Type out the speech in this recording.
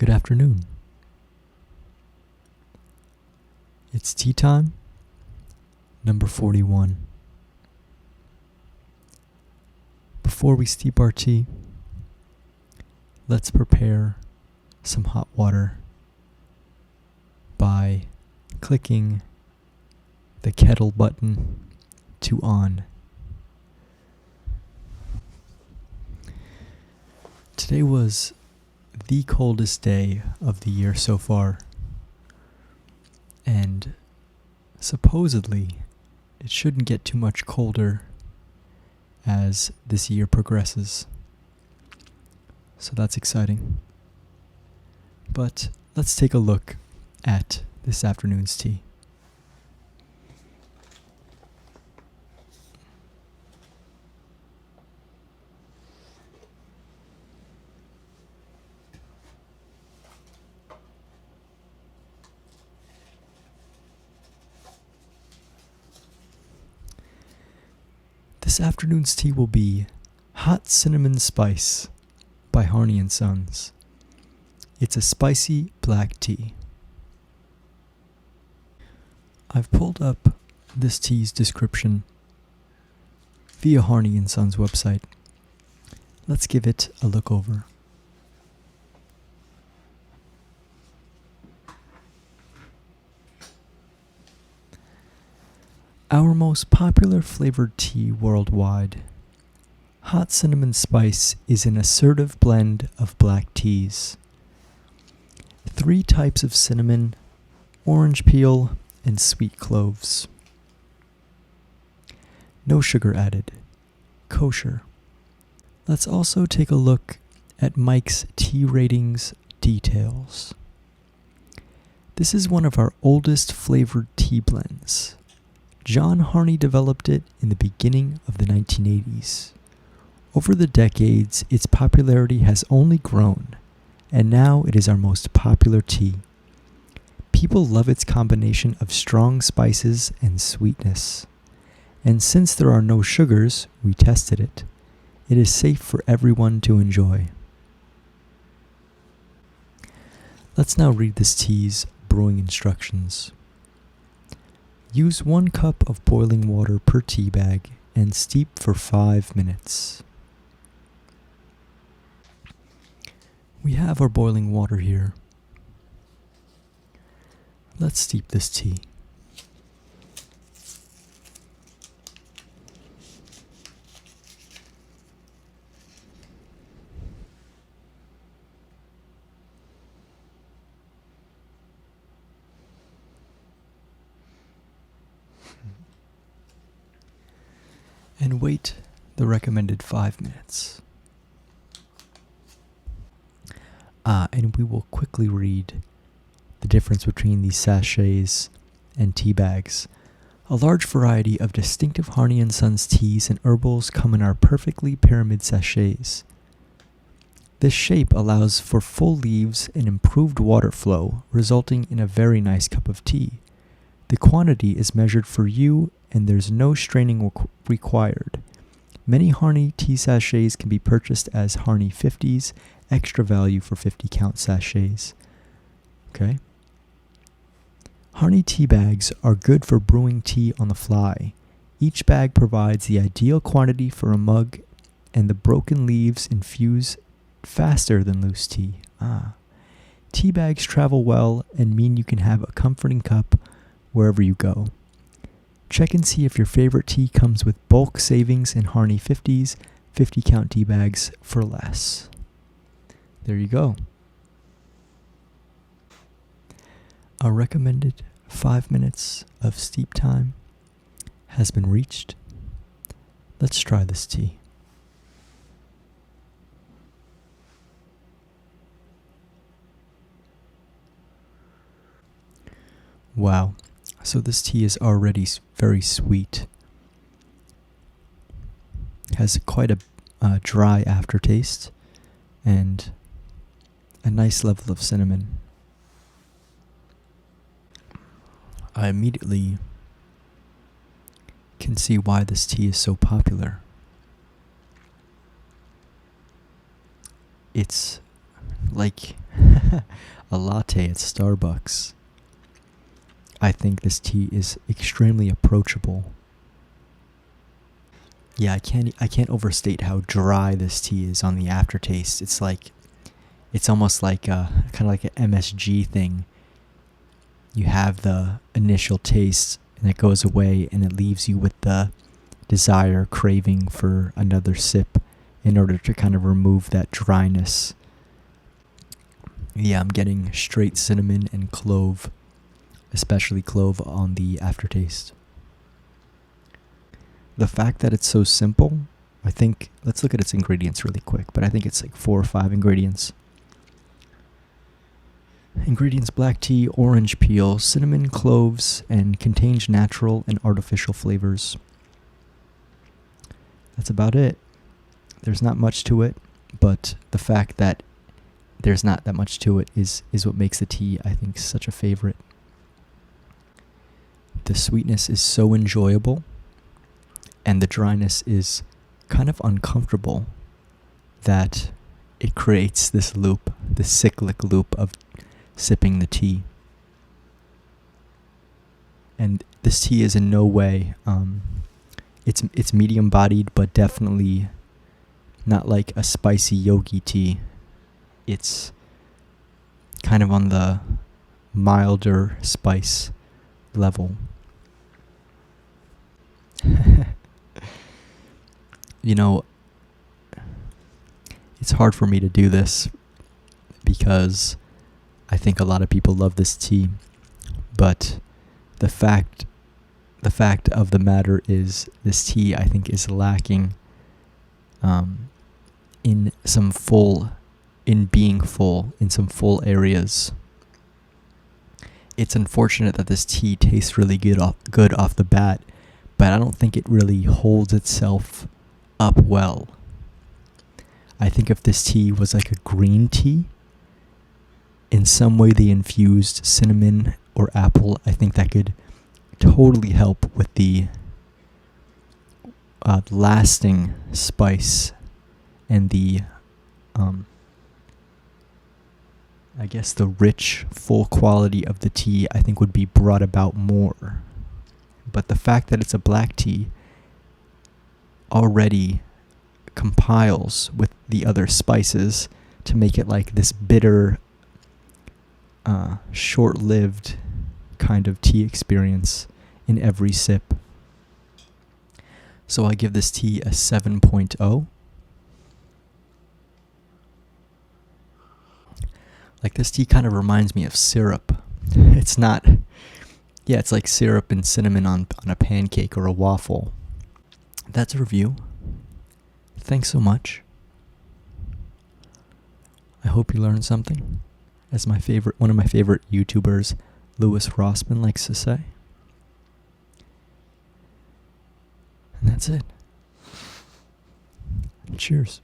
Good afternoon. It's tea time, number 41. Before we steep our tea, let's prepare some hot water by clicking the kettle button to on. Today was the coldest day of the year so far, and supposedly it shouldn't get too much colder as this year progresses. So that's exciting. But let's take a look at this afternoon's tea. This afternoon's tea will be Hot Cinnamon Spice by Harney and Sons. It's a spicy black tea. I've pulled up this tea's description via Harney and Sons website. Let's give it a look over. Our most popular flavored tea worldwide, Hot Cinnamon Spice is an assertive blend of black teas. 3 types of cinnamon, orange peel, and sweet cloves. No sugar added. Kosher. Let's also take a look at Mike's tea ratings details. This is one of our oldest flavored tea blends. John Harney developed it in the beginning of the 1980s. Over the decades, its popularity has only grown, and now it is our most popular tea. People love its combination of strong spices and sweetness. And since there are no sugars, we tested it. It is safe for everyone to enjoy. Let's now read this tea's brewing instructions. Use 1 cup of boiling water per tea bag and steep for 5 minutes. We have our boiling water here. Let's steep this tea. And wait the recommended 5 minutes. And we will quickly read the difference between these sachets and tea bags. A large variety of distinctive Harney and Sons teas and herbals come in our perfectly pyramid sachets. This shape allows for full leaves and improved water flow, resulting in a very nice cup of tea. The quantity is measured for you, and there's no straining required. Many Harney tea sachets can be purchased as Harney 50s, extra value for 50 count sachets. Okay. Harney tea bags are good for brewing tea on the fly. Each bag provides the ideal quantity for a mug, and the broken leaves infuse faster than loose tea. Tea bags travel well and mean you can have a comforting cup wherever you go. Check and see if your favorite tea comes with bulk savings in Harney 50s, 50 count tea bags for less. There you go. Our recommended 5 minutes of steep time has been reached. Let's try this tea. Wow. So this tea is already very sweet. Has quite a dry aftertaste and a nice level of cinnamon. I immediately can see why this tea is so popular. It's like A latte at Starbucks. I think this tea is extremely approachable. Yeah, I can't overstate how dry this tea is on the aftertaste. It's almost like kind of like an MSG thing. You have the initial taste and it goes away and it leaves you with the desire, craving for another sip in order to kind of remove that dryness. Yeah, I'm getting straight cinnamon and clove, especially clove on the aftertaste. The fact that it's so simple, I think, let's look at its ingredients really quick, but I think it's like 4 or 5 ingredients. Ingredients: black tea, orange peel, cinnamon, cloves, and contains natural and artificial flavors. That's about it. There's not much to it, but the fact that there's not that much to it is what makes the tea, I think, such a favorite. The sweetness is so enjoyable, and the dryness is kind of uncomfortable, that it creates this loop, this cyclic loop of sipping the tea. And this tea is in no way, it's medium bodied, but definitely not like a spicy yogi tea. It's kind of on the milder spice level. You know, it's hard for me to do this because I think a lot of people love this tea, but the fact of the matter is this tea, I think, is lacking in some full areas. It's unfortunate that this tea tastes really good off the bat, but I don't think it really holds itself up well. I think if this tea was like a green tea, in some way they infused cinnamon or apple, I think that could totally help with the lasting spice and the I guess the rich, full quality of the tea, I think, would be brought about more. But the fact that it's a black tea already compiles with the other spices to make it like this bitter, short-lived kind of tea experience in every sip. So I give this tea a 7.0. Like, this tea kind of reminds me of syrup. It's not, yeah, it's like syrup and cinnamon on a pancake or a waffle. That's a review. Thanks so much. I hope you learned something. As one of my favorite YouTubers, Louis Rossman, likes to say. And that's it. Cheers.